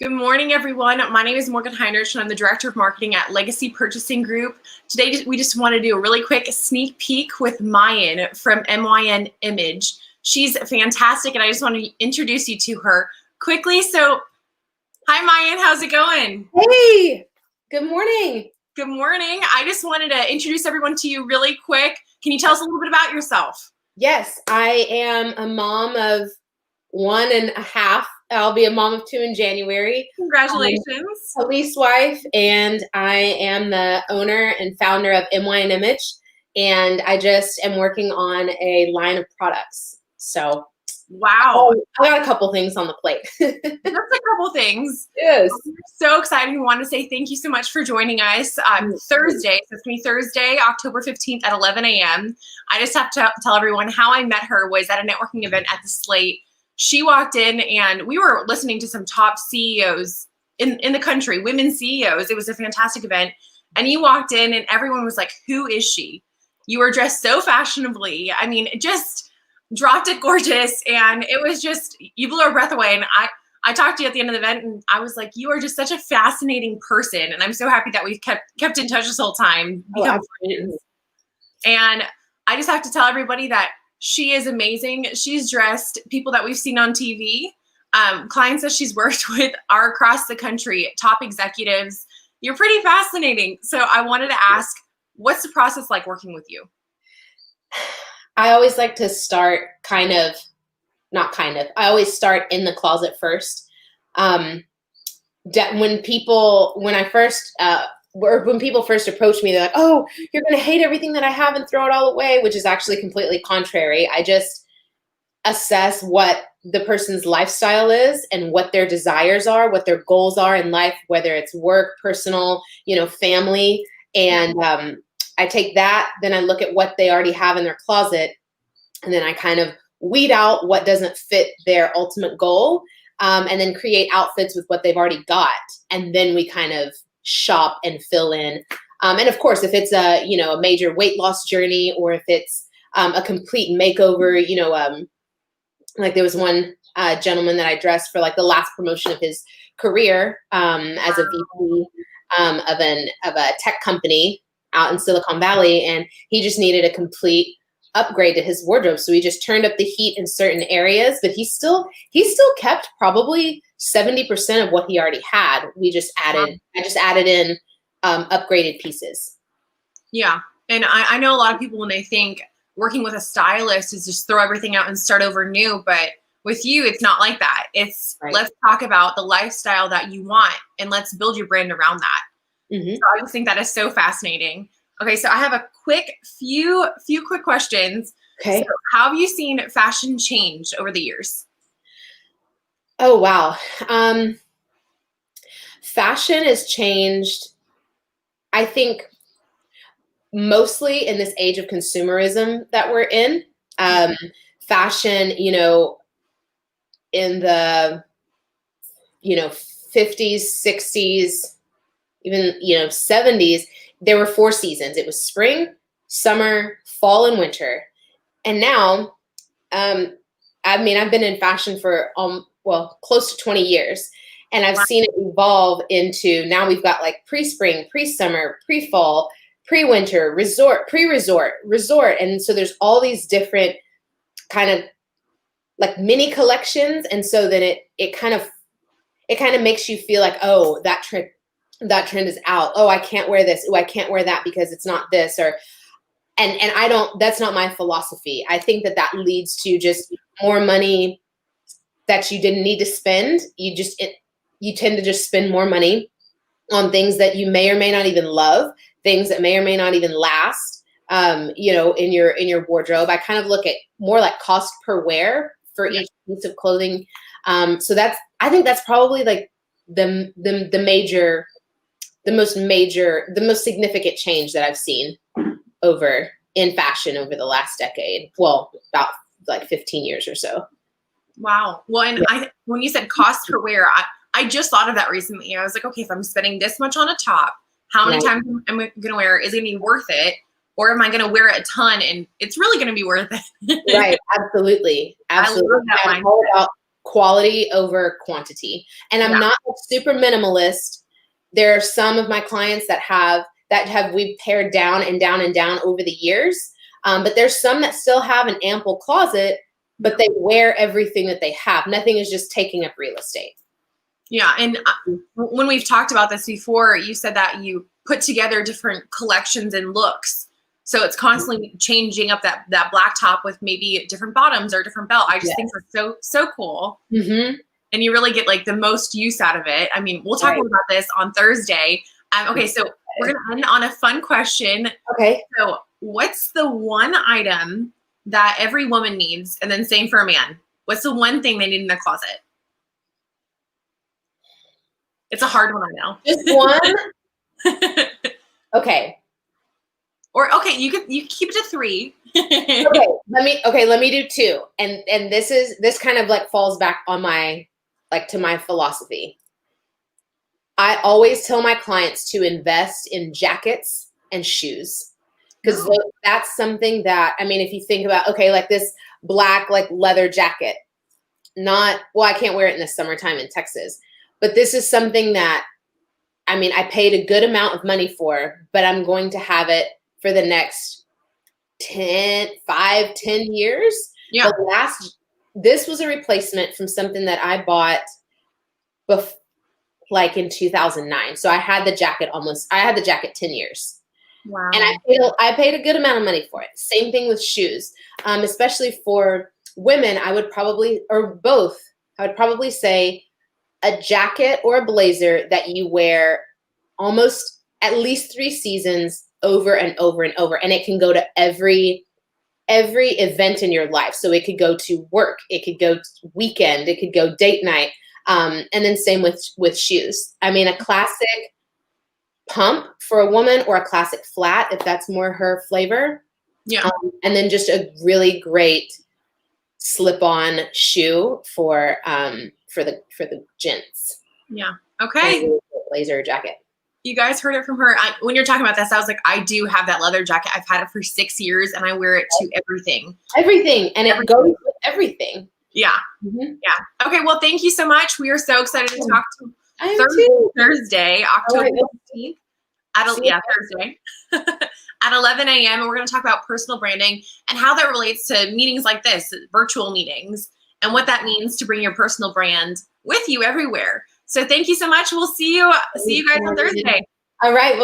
Good morning, everyone. My name is Morgan Heinrich, and I'm the Director of Marketing at Legacy Purchasing Group. Today, we just want to do a really quick sneak peek with Myaann from MYN Image. She's fantastic, and I just want to introduce you to her quickly. So, hi, Myaann. How's it going? Hey, good morning. Good morning. I just wanted to introduce everyone to you really quick. Can you tell us a little bit about yourself? Yes, I am a mom of 1.5. I'll be a mom of 2 in January. Congratulations. Police wife, and I am the owner and founder of MYN Image, and I just am working on a line of products. So, wow. I got a couple things on the plate. That's a couple things. Yes. We're so excited. We want to say thank you so much for joining us. Thursday, so it's going to be Thursday, October 15th at 11 a.m. I just have to tell everyone how I met her was at a networking event at the Slate. She walked in and we were listening to some top CEOs in the country, women CEOs. It was a fantastic event. And you walked in and everyone was like, who is she? You were dressed so fashionably. I mean, just dropped it gorgeous. And it was just, you blew our breath away. And I talked to you at the end of the event and I was like, you are just such a fascinating person. And I'm so happy that we've kept in touch this whole time. And I just have to tell everybody that she is amazing. She's dressed people that we've seen on TV, clients that she's worked with are across the country, top executives. You're pretty fascinating. So I wanted to ask, what's the process like working with you? I always like to start I always start in the closet first. When people first approach me, they're like, oh, you're going to hate everything that I have and throw it all away, which is actually completely contrary. I just assess what the person's lifestyle is and what their desires are, what their goals are in life, whether it's work, personal, family. And I take that, then I look at what they already have in their closet, and then I kind of weed out what doesn't fit their ultimate goal, and then create outfits with what they've already got. And then we kind of shop and fill in. And of course, if it's a major weight loss journey, or if it's a complete makeover, like there was one gentleman that I dressed for like the last promotion of his career as a VP of a tech company out in Silicon Valley, and he just needed a complete upgrade to his wardrobe. So he just turned up the heat in certain areas, but he still kept probably 70% of what he already had. I just added in upgraded pieces. Yeah. And I know a lot of people, when they think working with a stylist is just throw everything out and start over new, but with you, it's not like that. It's right. Let's talk about the lifestyle that you want and let's build your brand around that. Mm-hmm. So I just think that is so fascinating. Okay, so I have a few quick questions. Okay. So how have you seen fashion change over the years? Oh, wow. Fashion has changed, I think, mostly in this age of consumerism that we're in. Fashion, in the, 50s, 60s, even, 70s, there were 4 seasons. It was spring, summer, fall, and winter. And now, I've been in fashion for close to 20 years, and I've seen it evolve into now we've got like pre-spring, pre-summer, pre-fall, pre-winter, resort, pre-resort, resort. And so there's all these different kind of like mini collections. And so then it kind of makes you feel like, oh, that trend is out. Oh, I can't wear this. Oh, I can't wear that because it's not this, and I don't, that's not my philosophy. I think that leads to just more money that you didn't need to spend. You tend to just spend more money on things that you may or may not even love, things that may or may not even last, in your wardrobe. I kind of look at more like cost per wear for each piece of clothing. So I think that's probably like the most significant change that I've seen in fashion over the last decade. Well, about like 15 years or so. Wow. Well, and when you said cost per wear, I just thought of that recently. I was like, okay, if I'm spending this much on a top, how many times am I going to wear it? Is it going to be worth it? Or am I going to wear it a ton and it's really going to be worth it? Right. Absolutely. I love that mindset. All about quality over quantity. And I'm not a super minimalist. There are some of my clients that have we've pared down and down and down over the years. But there's some that still have an ample closet, but they wear everything that they have. Nothing is just taking up real estate. Yeah. And when we've talked about this before, you said that you put together different collections and looks. So it's constantly changing up that black top with maybe different bottoms or different belt. I just think that's so cool. Mm-hmm. And you really get like the most use out of it. I mean, we'll talk more about this on Thursday. Okay. So we're going to end on a fun question. Okay. So what's the one item that every woman needs? And then same for a man. What's the one thing they need in their closet? It's a hard one, I know. Just one? Okay. Or okay, you keep it to 3. Let me do 2. And this kind of like falls back on to my philosophy. I always tell my clients to invest in jackets and shoes. Because that's something that, I mean, if you think about, like this black, like leather jacket, I can't wear it in the summertime in Texas, but this is something that, I mean, I paid a good amount of money for, but I'm going to have it for the next 10 years. Yeah. This was a replacement from something that I bought like in 2009. So I had the jacket 10 years. Wow. And I paid a good amount of money for it. Same thing with shoes. Especially for women, I would probably say a jacket or a blazer that you wear almost at least 3 seasons over and over and over. And it can go to every event in your life. So it could go to work, it could go to weekend, it could go date night. And then same with shoes. I mean, a classic pump for a woman or a classic flat, if that's more her flavor. Yeah. And then just a really great slip-on shoe for the gents. Yeah. Okay. Blazer or jacket. You guys heard it from her. When you're talking about this, I was like, I do have that leather jacket. I've had it for 6 years and I wear it to everything. Everything. And it goes with everything. Yeah. Mm-hmm. Yeah. Okay. Well, thank you so much. We are so excited to talk to Thursday, October 15th. Thursday at 11 a.m. And we're going to talk about personal branding and how that relates to meetings like this, virtual meetings, and what that means to bring your personal brand with you everywhere. So thank you so much. We'll see you guys on Thursday. All right.